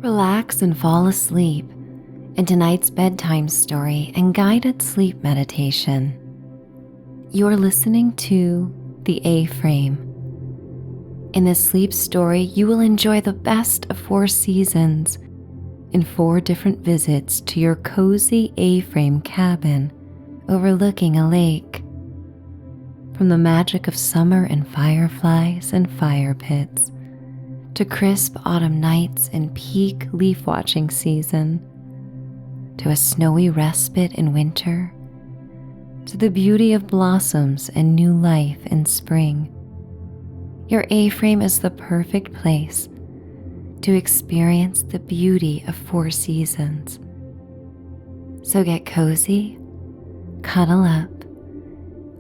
Relax and fall asleep in tonight's bedtime story and guided sleep meditation. You are listening to The A-Frame. In this sleep story, you will enjoy the best of 4 seasons in 4 different visits to your cozy A-frame cabin overlooking a lake. From the magic of summer and fireflies and fire pits, to crisp autumn nights in peak leaf watching season, to a snowy respite in winter, to the beauty of blossoms and new life in spring. Your A-frame is the perfect place to experience the beauty of 4 seasons. So get cozy, cuddle up,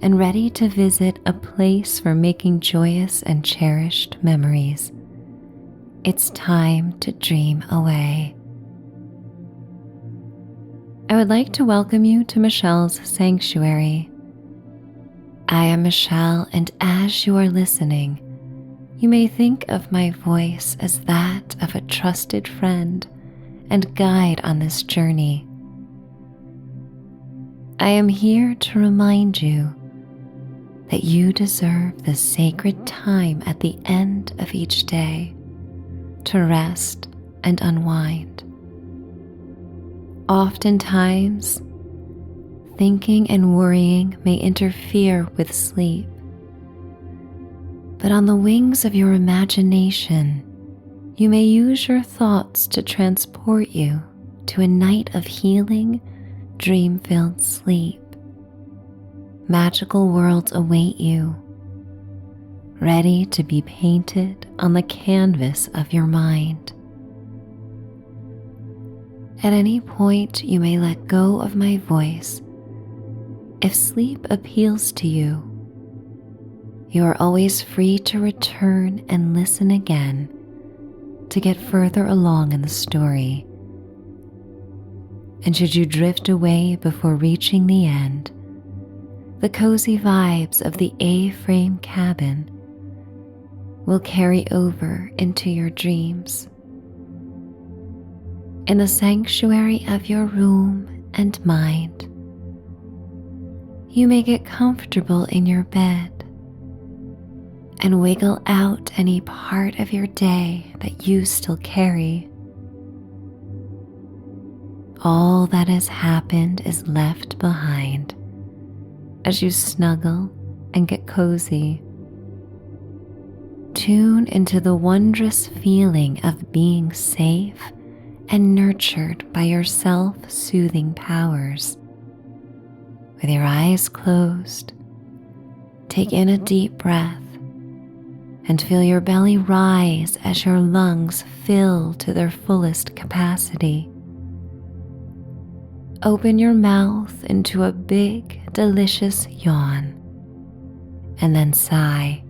and ready to visit a place for making joyous and cherished memories. It's time to dream away. I would like to welcome you to Michelle's Sanctuary. I am Michelle, and as you are listening, you may think of my voice as that of a trusted friend and guide on this journey. I am here to remind you that you deserve the sacred time at the end of each day to rest and unwind. Oftentimes, thinking and worrying may interfere with sleep, but on the wings of your imagination, you may use your thoughts to transport you to a night of healing, dream-filled sleep. Magical worlds await you, ready to be painted on the canvas of your mind. At any point, you may let go of my voice. If sleep appeals to you, you are always free to return and listen again to get further along in the story. And should you drift away before reaching the end, the cozy vibes of the A-frame cabin will carry over into your dreams. In the sanctuary of your room and mind, you may get comfortable in your bed and wiggle out any part of your day that you still carry. All that has happened is left behind as you snuggle and get cozy. Tune into the wondrous feeling of being safe and nurtured by your self-soothing powers. With your eyes closed, take in a deep breath and feel your belly rise as your lungs fill to their fullest capacity. Open your mouth into a big, delicious yawn, and then sigh.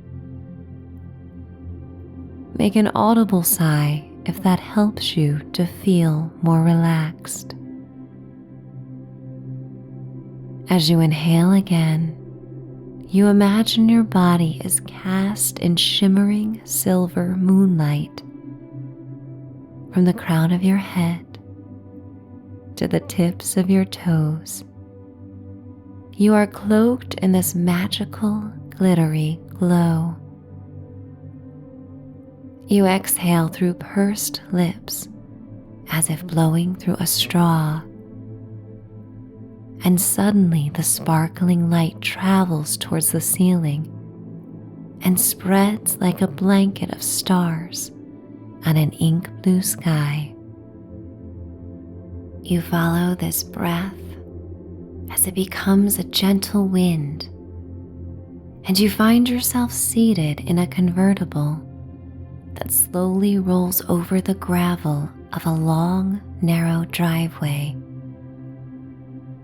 Make an audible sigh if that helps you to feel more relaxed. As you inhale again, you imagine your body is cast in shimmering silver moonlight from the crown of your head to the tips of your toes. You are cloaked in this magical, glittery glow. You exhale through pursed lips as if blowing through a straw. And suddenly the sparkling light travels towards the ceiling and spreads like a blanket of stars on an ink blue sky. You follow this breath as it becomes a gentle wind, and you find yourself seated in a convertible that slowly rolls over the gravel of a long, narrow driveway.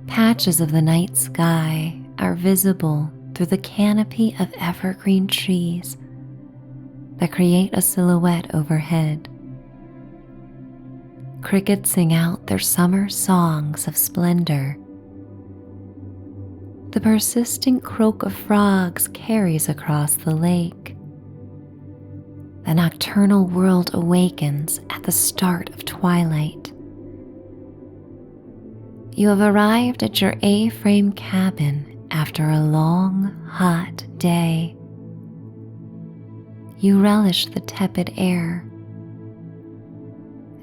Patches of the night sky are visible through the canopy of evergreen trees that create a silhouette overhead. Crickets sing out their summer songs of splendor. The persistent croak of frogs carries across the lake. The nocturnal world awakens at the start of twilight. You have arrived at your A-frame cabin after a long, hot day. You relish the tepid air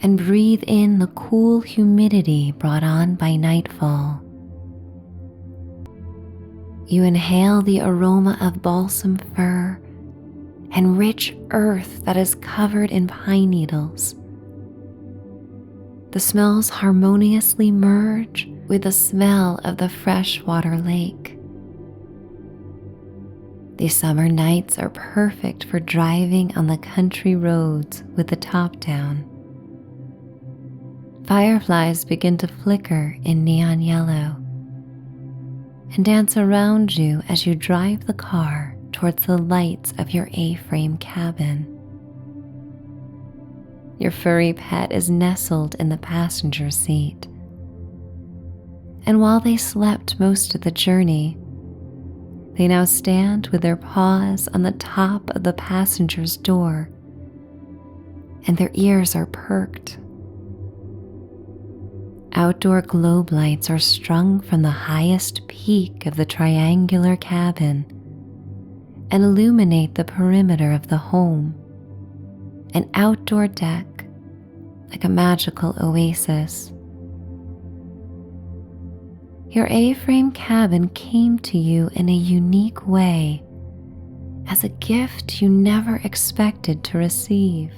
and breathe in the cool humidity brought on by nightfall. You inhale the aroma of balsam fir and rich earth that is covered in pine needles. The smells harmoniously merge with the smell of the freshwater lake. These summer nights are perfect for driving on the country roads with the top down. Fireflies begin to flicker in neon yellow and dance around you as you drive the car towards the lights of your A-frame cabin. Your furry pet is nestled in the passenger seat, and while they slept most of the journey, they now stand with their paws on the top of the passenger's door, and their ears are perked. Outdoor globe lights are strung from the highest peak of the triangular cabin and illuminate the perimeter of the home, an outdoor deck like a magical oasis. Your A-frame cabin came to you in a unique way as a gift you never expected to receive.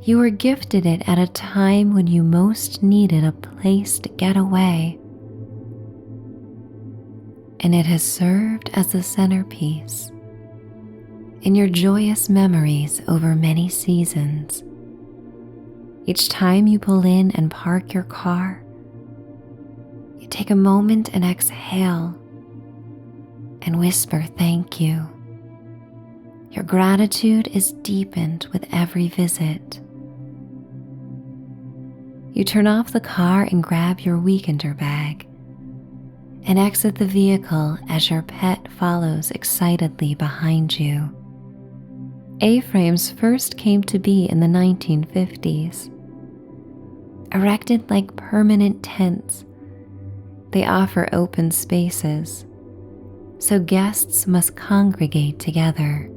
You were gifted it at a time when you most needed a place to get away, and it has served as the centerpiece in your joyous memories over many seasons. Each time you pull in and park your car, you take a moment and exhale and whisper thank you. Your gratitude is deepened with every visit. You turn off the car and grab your weekender bag and exit the vehicle as your pet follows excitedly behind you. A-frames first came to be in the 1950s. Erected like permanent tents, they offer open spaces, so guests must congregate together.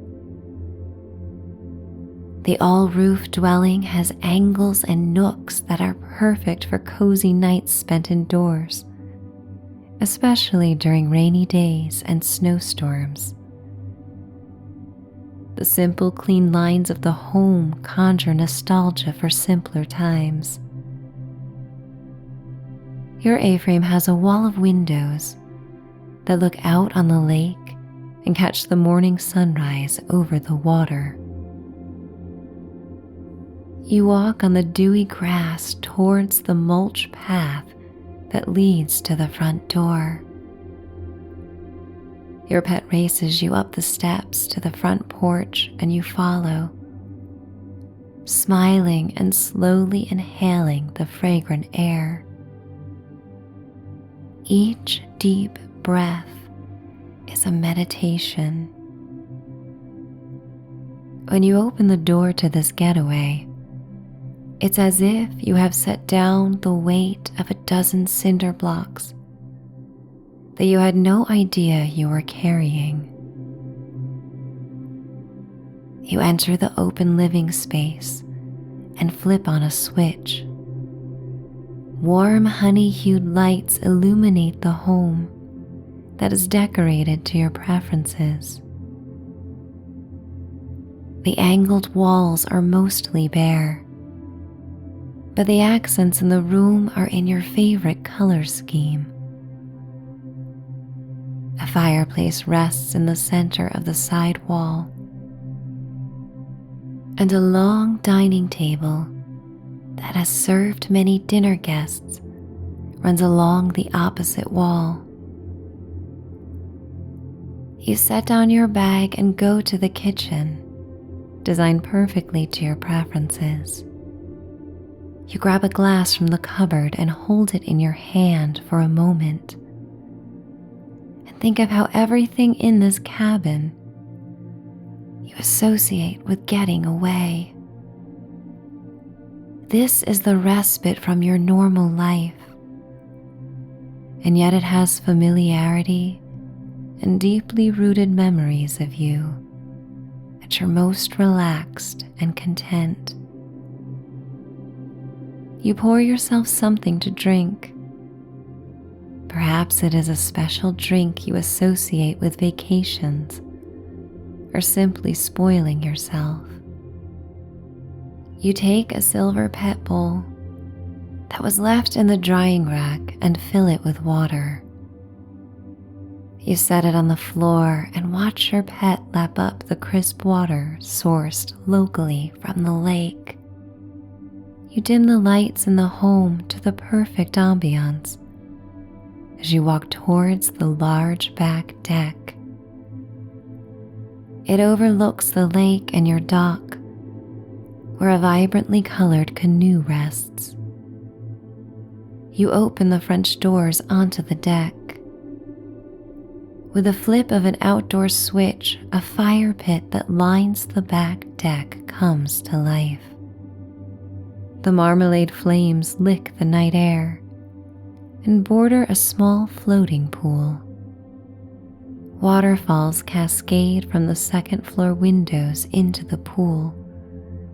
The all-roof dwelling has angles and nooks that are perfect for cozy nights spent indoors, especially during rainy days and snowstorms. The simple, clean lines of the home conjure nostalgia for simpler times. Your A-frame has a wall of windows that look out on the lake and catch the morning sunrise over the water. You walk on the dewy grass towards the mulch path that leads to the front door. Your pet races you up the steps to the front porch and you follow, smiling and slowly inhaling the fragrant air. Each deep breath is a meditation. When you open the door to this getaway, it's as if you have set down the weight of a dozen cinder blocks that you had no idea you were carrying. You enter the open living space and flip on a switch. Warm honey-hued lights illuminate the home that is decorated to your preferences. The angled walls are mostly bare, but the accents in the room are in your favorite color scheme. A fireplace rests in the center of the side wall, and a long dining table that has served many dinner guests runs along the opposite wall. You set down your bag and go to the kitchen, designed perfectly to your preferences. You grab a glass from the cupboard and hold it in your hand for a moment. And think of how everything in this cabin, you associate with getting away. This is the respite from your normal life, and yet it has familiarity and deeply rooted memories of you at your most relaxed and content. You pour yourself something to drink. Perhaps it is a special drink you associate with vacations or simply spoiling yourself. You take a silver pet bowl that was left in the drying rack and fill it with water. You set it on the floor and watch your pet lap up the crisp water sourced locally from the lake. You dim the lights in the home to the perfect ambiance as you walk towards the large back deck. It overlooks the lake and your dock, where a vibrantly colored canoe rests. You open the French doors onto the deck. With a flip of an outdoor switch, a fire pit that lines the back deck comes to life. The marmalade flames lick the night air and border a small floating pool. Waterfalls cascade from the second floor windows into the pool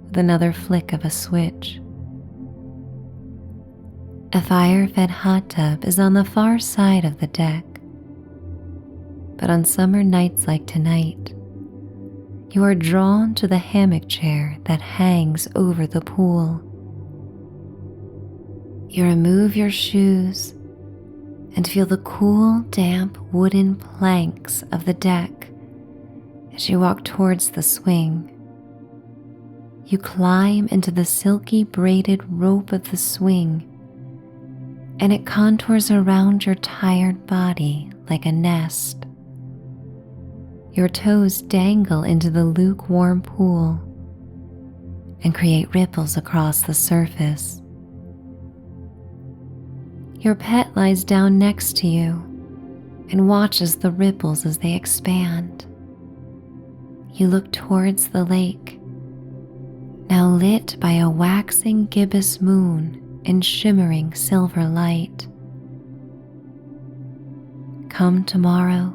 with another flick of a switch. A fire-fed hot tub is on the far side of the deck. But on summer nights like tonight, you are drawn to the hammock chair that hangs over the pool. You remove your shoes and feel the cool, damp wooden planks of the deck as you walk towards the swing. You climb into the silky braided rope of the swing, and it contours around your tired body like a nest. Your toes dangle into the lukewarm pool and create ripples across the surface. Your pet lies down next to you and watches the ripples as they expand. You look towards the lake, now lit by a waxing gibbous moon in shimmering silver light. Come tomorrow,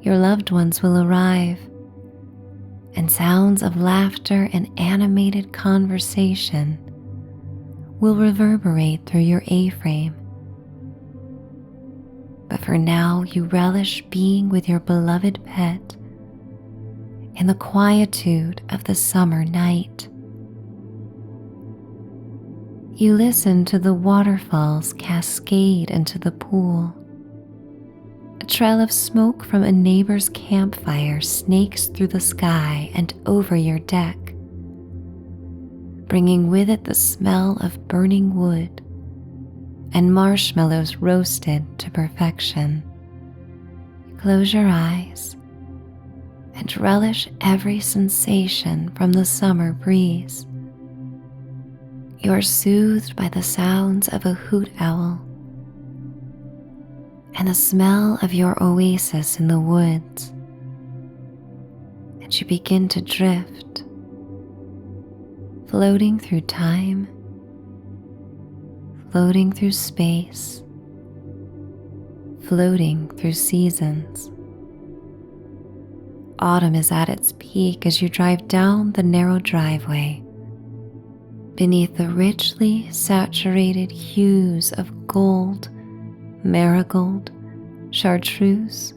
your loved ones will arrive, and sounds of laughter and animated conversation will reverberate through your A-frame. But for now, you relish being with your beloved pet in the quietude of the summer night. You listen to the waterfalls cascade into the pool. A trail of smoke from a neighbor's campfire snakes through the sky and over your deck, bringing with it the smell of burning wood and marshmallows roasted to perfection. You close your eyes and relish every sensation from the summer breeze. You are soothed by the sounds of a hoot owl and the smell of your oasis in the woods, and you begin to drift, floating through time, floating through space, floating through seasons. Autumn is at its peak as you drive down the narrow driveway beneath the richly saturated hues of gold, marigold, chartreuse,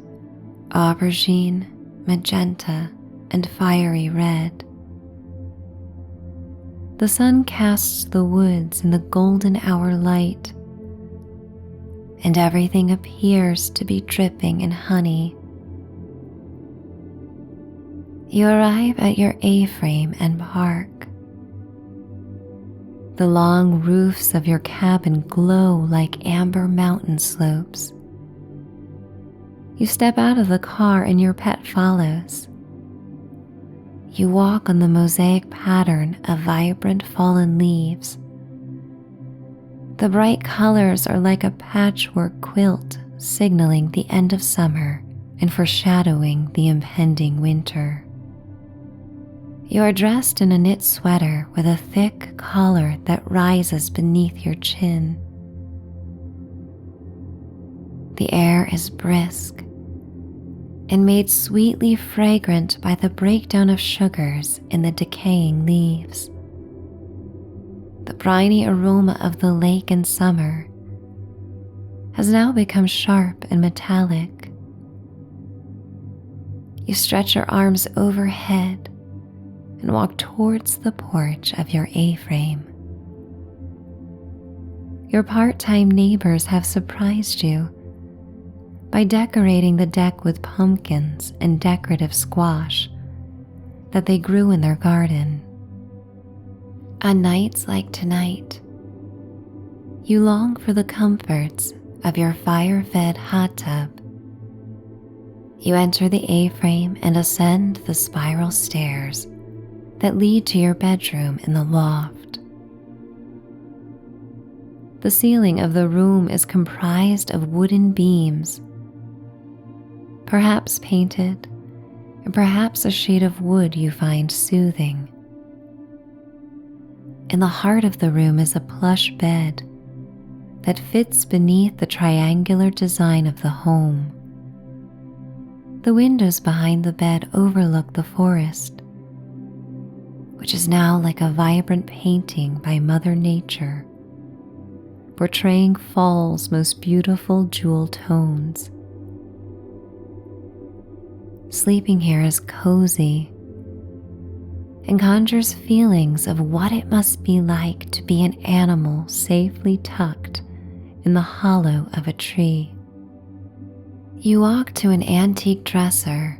aubergine, magenta, and fiery red. The sun casts the woods in the golden hour light, and everything appears to be dripping in honey. You arrive at your A-frame and park. The long roofs of your cabin glow like amber mountain slopes. You step out of the car and your pet follows. You walk on the mosaic pattern of vibrant fallen leaves. The bright colors are like a patchwork quilt, signaling the end of summer and foreshadowing the impending winter. You are dressed in a knit sweater with a thick collar that rises beneath your chin. The air is brisk and made sweetly fragrant by the breakdown of sugars in the decaying leaves. The briny aroma of the lake in summer has now become sharp and metallic. You stretch your arms overhead and walk towards the porch of your A-frame. Your part-time neighbors have surprised you by decorating the deck with pumpkins and decorative squash that they grew in their garden. On nights like tonight, you long for the comforts of your fire-fed hot tub. You enter the A-frame and ascend the spiral stairs that lead to your bedroom in the loft. The ceiling of the room is comprised of wooden beams, perhaps painted, and perhaps a shade of wood you find soothing. In the heart of the room is a plush bed that fits beneath the triangular design of the home. The windows behind the bed overlook the forest, which is now like a vibrant painting by Mother Nature, portraying fall's most beautiful jewel tones. Sleeping here is cozy and conjures feelings of what it must be like to be an animal safely tucked in the hollow of a tree. You walk to an antique dresser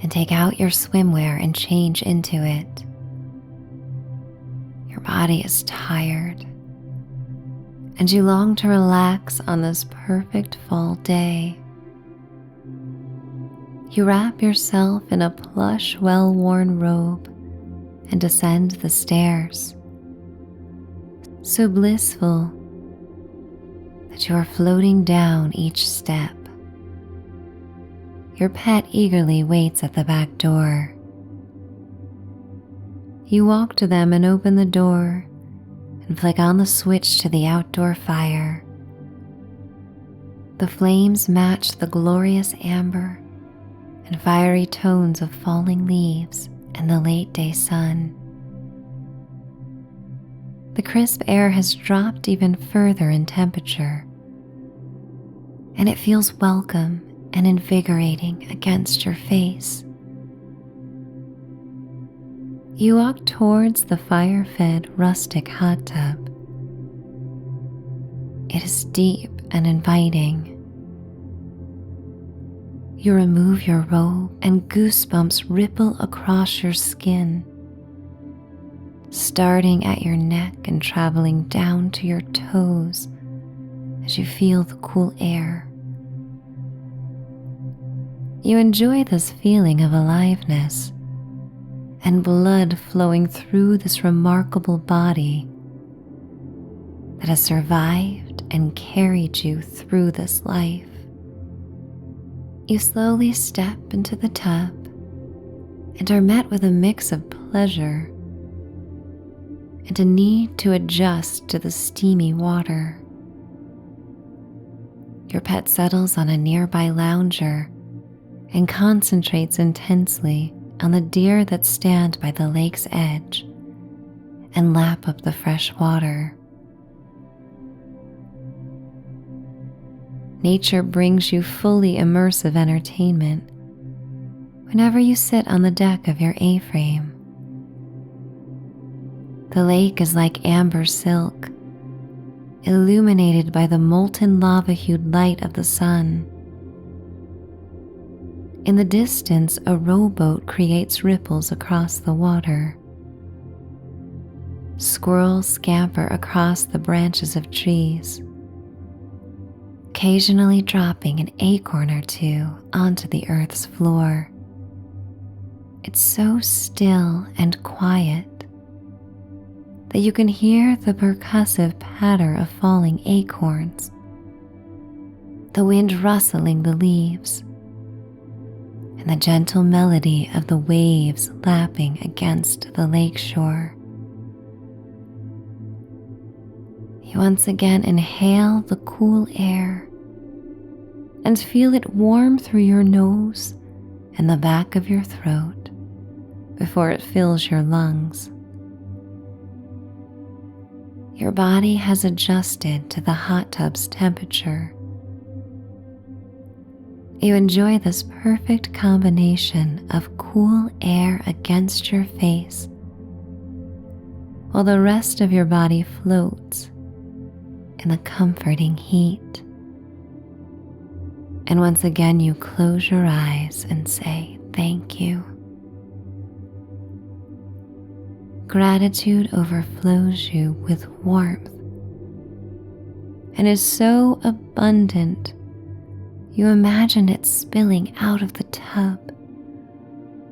and take out your swimwear and change into it. Your body is tired, and you long to relax on this perfect fall day. You wrap yourself in a plush, well-worn robe and descend the stairs, so blissful that you are floating down each step. Your pet eagerly waits at the back door. You walk to them and open the door and flick on the switch to the outdoor fire. The flames match the glorious amber and fiery tones of falling leaves and the late day sun. The crisp air has dropped even further in temperature, and it feels welcome and invigorating against your face. You walk towards the fire-fed rustic hot tub. It is deep and inviting. You remove your robe and goosebumps ripple across your skin, starting at your neck and traveling down to your toes as you feel the cool air. You enjoy this feeling of aliveness and blood flowing through this remarkable body that has survived and carried you through this life. You slowly step into the tub and are met with a mix of pleasure and a need to adjust to the steamy water. Your pet settles on a nearby lounger and concentrates intensely on the deer that stand by the lake's edge and lap up the fresh water. Nature brings you fully immersive entertainment whenever you sit on the deck of your A-frame. The lake is like amber silk, illuminated by the molten lava-hued light of the sun. In the distance, a rowboat creates ripples across the water. Squirrels scamper across the branches of trees, occasionally dropping an acorn or two onto the earth's floor. It's so still and quiet that you can hear the percussive patter of falling acorns, the wind rustling the leaves, and the gentle melody of the waves lapping against the lakeshore. You once again inhale the cool air and feel it warm through your nose and the back of your throat before it fills your lungs. Your body has adjusted to the hot tub's temperature. You enjoy this perfect combination of cool air against your face, while the rest of your body floats in the comforting heat. And once again, you close your eyes and say, "Thank you." Gratitude overflows you with warmth and is so abundant you imagine it spilling out of the tub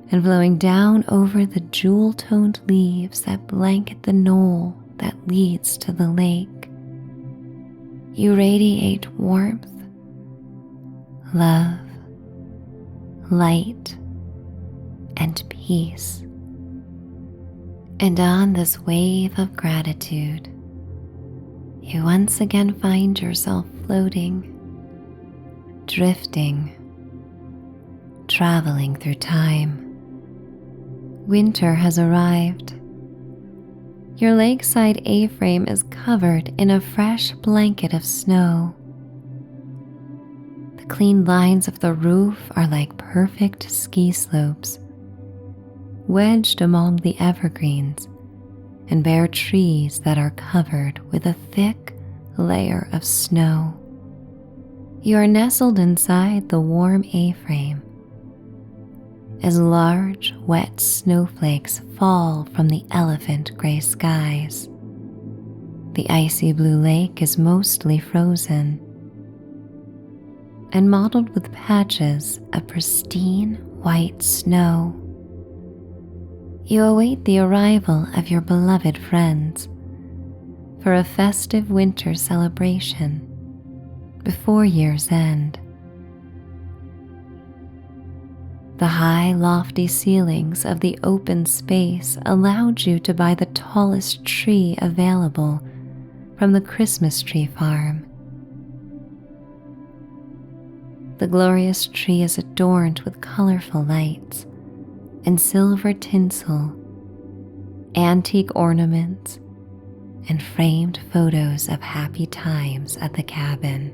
and flowing down over the jewel-toned leaves that blanket the knoll that leads to the lake. You radiate warmth, love, light, and peace. And on this wave of gratitude, you once again find yourself floating, drifting, traveling through time. Winter has arrived. Your lakeside A-frame is covered in a fresh blanket of snow. The clean lines of the roof are like perfect ski slopes, wedged among the evergreens and bare trees that are covered with a thick layer of snow. You are nestled inside the warm A-frame as large, wet snowflakes fall from the elephant gray skies. The icy blue lake is mostly frozen and mottled with patches of pristine white snow. You await the arrival of your beloved friends for a festive winter celebration before year's end. The high, lofty ceilings of the open space allowed you to buy the tallest tree available from the Christmas tree farm. The glorious tree is adorned with colorful lights and silver tinsel, antique ornaments, and framed photos of happy times at the cabin.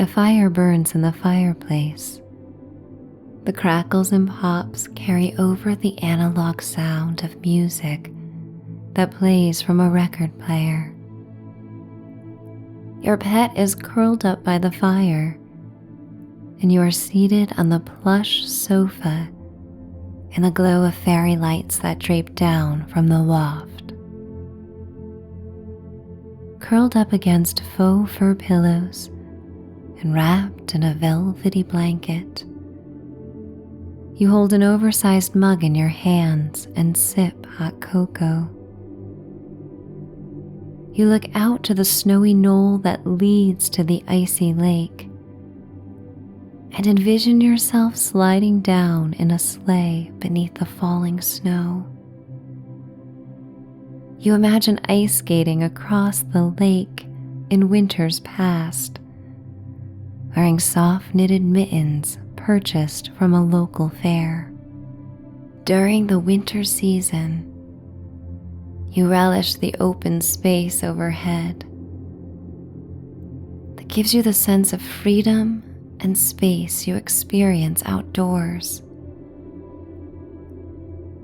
A fire burns in the fireplace. The crackles and pops carry over the analog sound of music that plays from a record player. Your pet is curled up by the fire, and you are seated on the plush sofa in the glow of fairy lights that drape down from the loft. Curled up against faux fur pillows and wrapped in a velvety blanket, you hold an oversized mug in your hands and sip hot cocoa. You look out to the snowy knoll that leads to the icy lake and envision yourself sliding down in a sleigh beneath the falling snow. You imagine ice skating across the lake in winters past, wearing soft knitted mittens purchased from a local fair. During the winter season, you relish the open space overhead that gives you the sense of freedom and space you experience outdoors.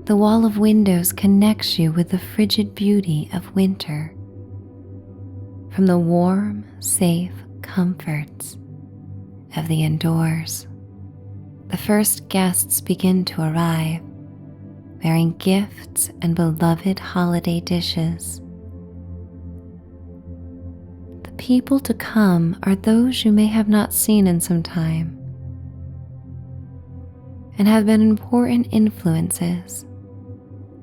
The wall of windows connects you with the frigid beauty of winter from the warm, safe comforts of the indoors. The first guests begin to arrive, bearing gifts and beloved holiday dishes. The people to come are those you may have not seen in some time and have been important influences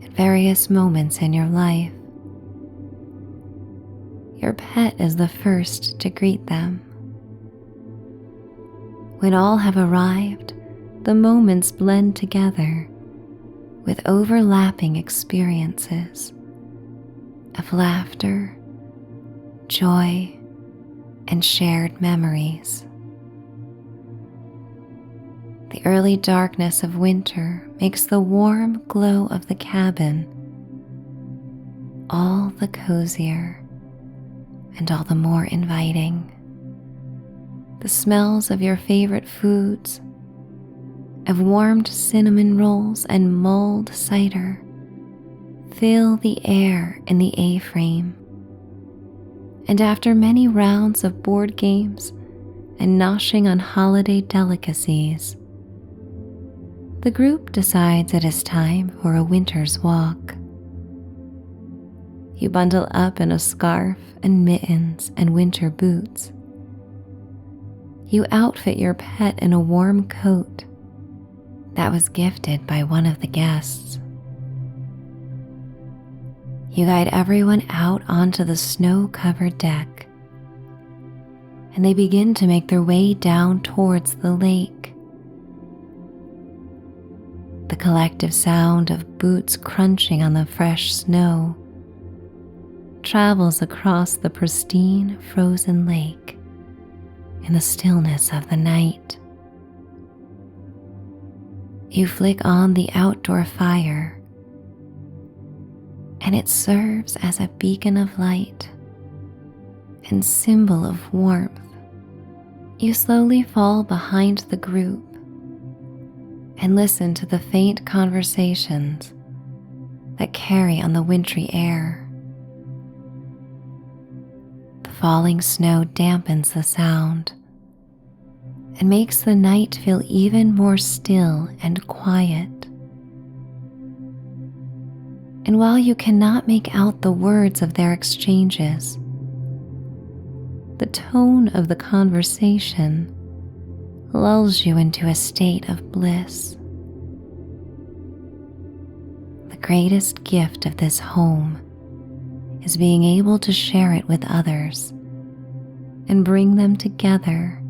at various moments in your life. Your pet is the first to greet them. When all have arrived, the moments blend together with overlapping experiences of laughter, joy, and shared memories. The early darkness of winter makes the warm glow of the cabin all the cozier and all the more inviting. The smells of your favorite foods, of warmed cinnamon rolls and mulled cider, fill the air in the A-frame. And after many rounds of board games and noshing on holiday delicacies, the group decides it is time for a winter's walk. You bundle up in a scarf and mittens and winter boots. You outfit your pet in a warm coat that was gifted by one of the guests. You guide everyone out onto the snow-covered deck, and they begin to make their way down towards the lake. The collective sound of boots crunching on the fresh snow travels across the pristine frozen lake in the stillness of the night. You flick on the outdoor fire, and it serves as a beacon of light and symbol of warmth. You slowly fall behind the group and listen to the faint conversations that carry on the wintry air. The falling snow dampens the sound and makes the night feel even more still and quiet. And while you cannot make out the words of their exchanges, the tone of the conversation lulls you into a state of bliss. The greatest gift of this home is being able to share it with others and bring them together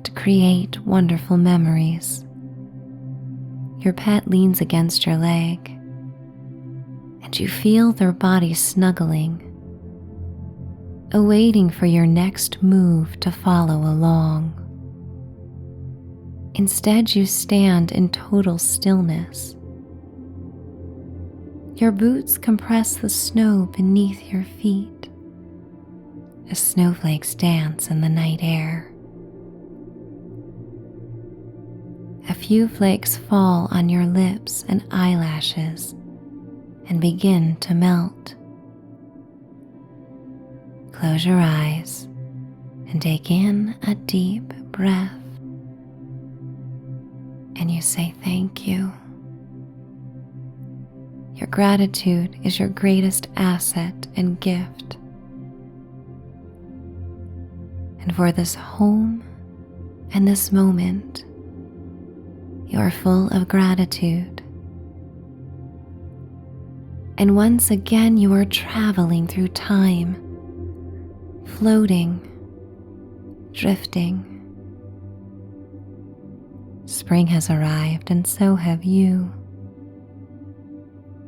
to create wonderful memories. Your pet leans against your leg, and you feel their body snuggling, awaiting for your next move to follow along. Instead, you stand in total stillness. Your boots compress the snow beneath your feet as snowflakes dance in the night air. A few flakes fall on your lips and eyelashes and begin to melt. Close your eyes and take in a deep breath. And you say thank you. Your gratitude is your greatest asset and gift. And for this home and this moment, you are full of gratitude. And once again, you are traveling through time, floating, drifting. Spring has arrived, and so have you.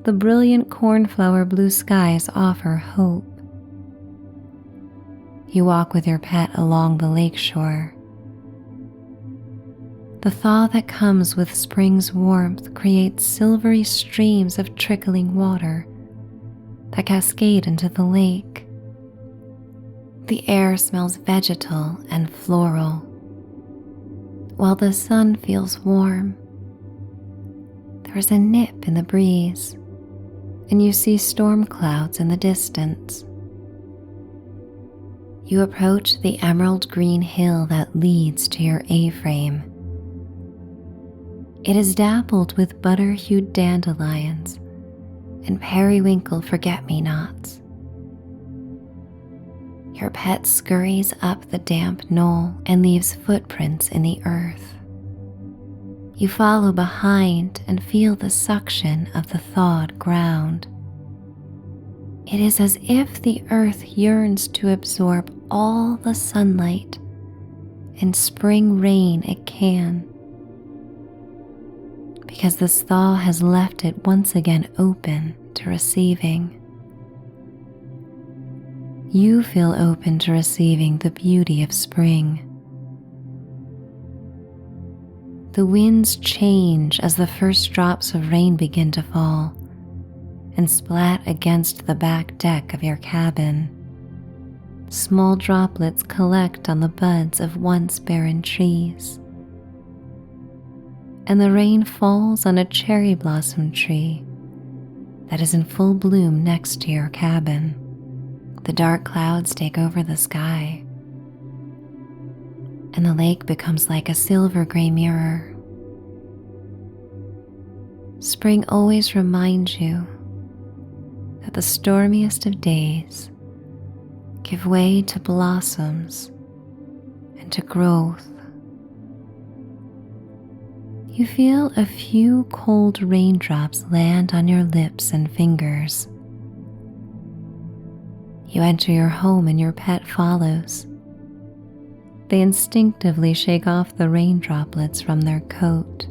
The brilliant cornflower blue skies offer hope. You walk with your pet along the lakeshore. The thaw that comes with spring's warmth creates silvery streams of trickling water that cascade into the lake. The air smells vegetal and floral, while the sun feels warm. There is a nip in the breeze, and you see storm clouds in the distance. You approach the emerald green hill that leads to your A-frame. It is dappled with butter-hued dandelions and periwinkle forget-me-nots. Your pet scurries up the damp knoll and leaves footprints in the earth. You follow behind and feel the suction of the thawed ground. It is as if the earth yearns to absorb all the sunlight and spring rain it can, because this thaw has left it once again open to receiving. You feel open to receiving the beauty of spring. The winds change as the first drops of rain begin to fall and splat against the back deck of your cabin. Small droplets collect on the buds of once barren trees, and the rain falls on a cherry blossom tree that is in full bloom next to your cabin. The dark clouds take over the sky, and the lake becomes like a silver gray mirror. Spring always reminds you that the stormiest of days give way to blossoms and to growth. You feel a few cold raindrops land on your lips and fingers. You enter your home and your pet follows. They instinctively shake off the rain droplets from their coat.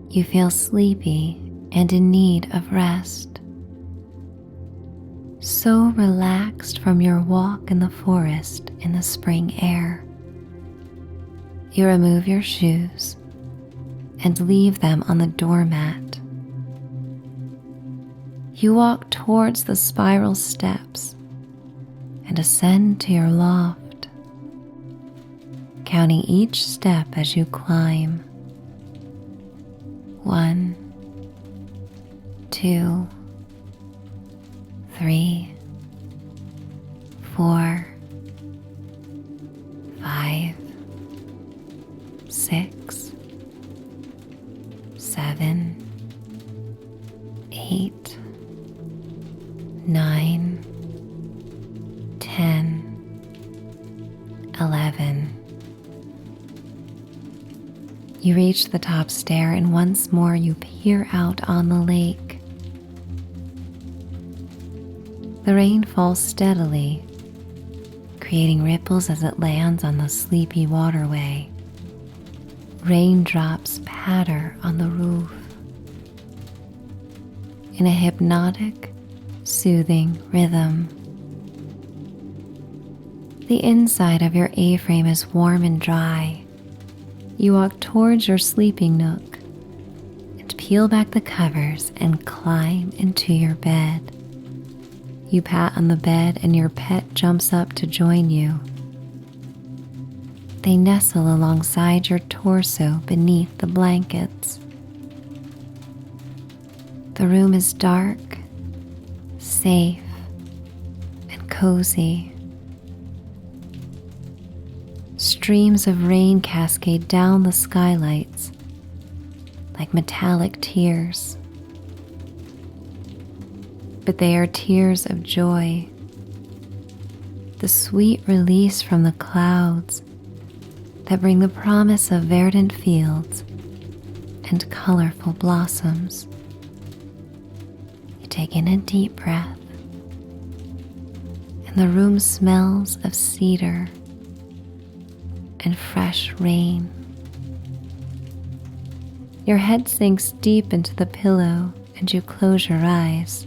You feel sleepy and in need of rest. So relaxed from your walk in the forest in the spring air. You remove your shoes and leave them on the doormat. You walk towards the spiral steps and ascend to your loft, counting each step as you climb. 1, 2, 3, 4, 5, 6, 7, 8, 9, 10, 11. You reach the top stair and once more you peer out on the lake. The rain falls steadily, creating ripples as it lands on the sleepy waterway. Raindrops patter on the roof. In a hypnotic, soothing rhythm. The inside of your A-frame is warm and dry. You walk towards your sleeping nook and peel back the covers and climb into your bed. You pat on the bed and your pet jumps up to join you. They nestle alongside your torso beneath the blankets. The room is dark, safe, and cozy. Streams of rain cascade down the skylights like metallic tears. But they are tears of joy, the sweet release from the clouds that bring the promise of verdant fields and colorful blossoms. You take in a deep breath, and the room smells of cedar and fresh rain. Your head sinks deep into the pillow and you close your eyes.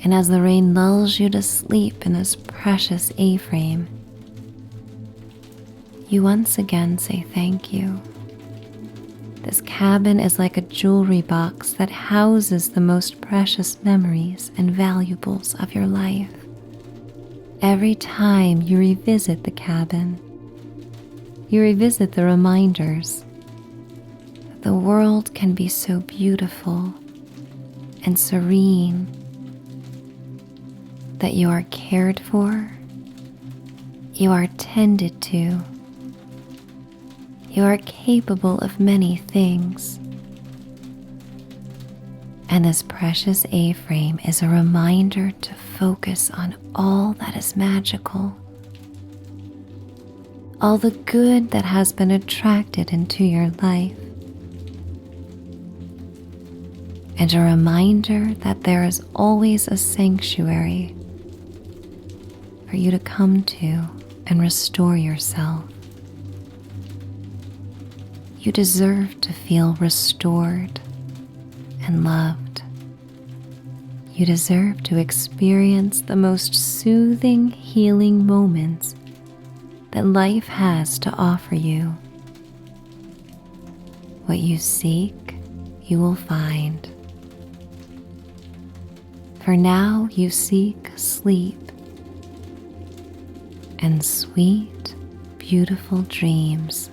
And as the rain lulls you to sleep in this precious A-frame, you once again say thank you. This cabin is like a jewelry box that houses the most precious memories and valuables of your life. Every time you revisit the cabin, you revisit the reminders that the world can be so beautiful and serene, that you are cared for, you are tended to, you are capable of many things. And this precious A-frame is a reminder to focus on all that is magical, all the good that has been attracted into your life, and a reminder that there is always a sanctuary for you to come to and restore yourself. You deserve to feel restored and loved. You deserve to experience the most soothing, healing moments that life has to offer you. What you seek, you will find. For now, you seek sleep and sweet, beautiful dreams.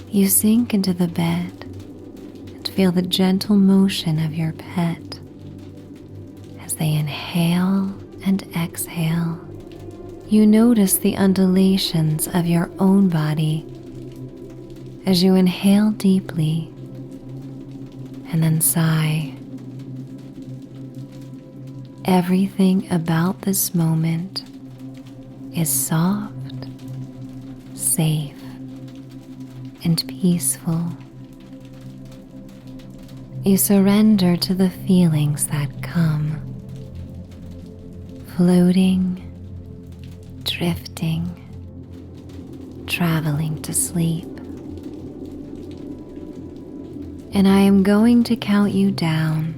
You sink into the bed and feel the gentle motion of your pet as they inhale and exhale. You notice the undulations of your own body as you inhale deeply and then sigh. Everything about this moment is soft, safe, and peaceful. You surrender to the feelings that come, floating, drifting, traveling to sleep. And I am going to count you down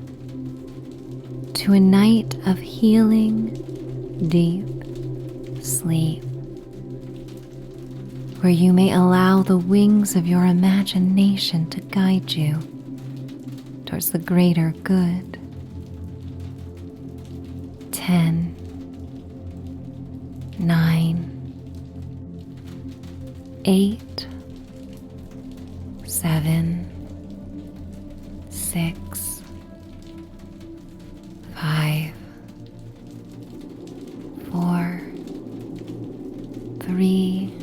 to a night of healing, deep sleep, where you may allow the wings of your imagination to guide you towards the greater good. 10, 9, 8, 7, 6, 5, 4, 3,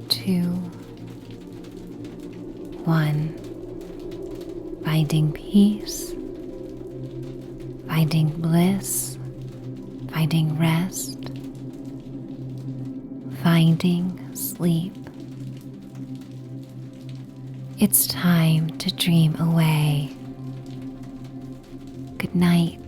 2, 1. Finding peace, finding bliss, finding rest, finding sleep. It's time to dream away. Good night.